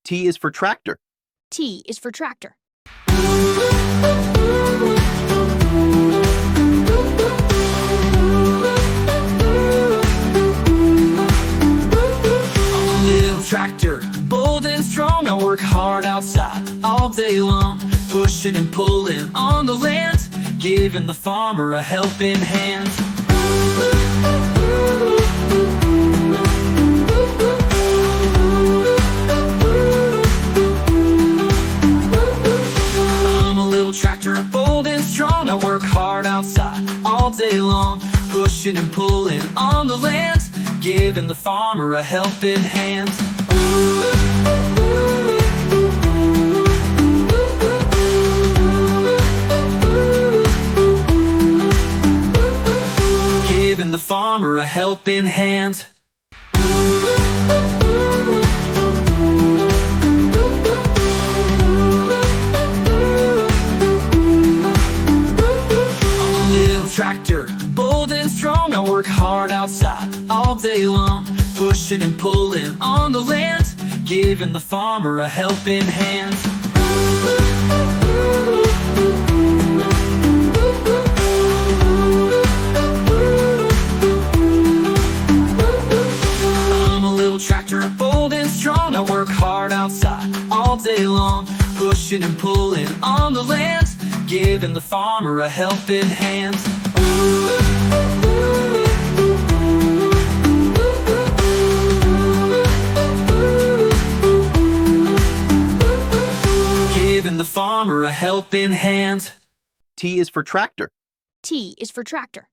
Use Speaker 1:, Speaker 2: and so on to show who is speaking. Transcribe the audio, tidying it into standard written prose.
Speaker 1: T is for tractor.
Speaker 2: T is for tractor.
Speaker 3: Tractor, bold and strong, I work hard outside all day long, pushing and pulling on the land, giving the farmer a helping hand. I'm a little tractor, bold and strong, I work hard outside all day long, pushing and pulling on the land, giving the farmer a helping hand. Giving the farmer a helping hand. Tractor, bold and strong, I work hard outside all day long, pushing and pulling on the land, giving the farmer a helping hand. I'm a little tractor, bold and strong, I work hard outside all day long, pushing and pulling on the land, giving the farmer a helping hand. Giving the farmer a helping hand.
Speaker 1: T is for tractor.
Speaker 2: T is for tractor.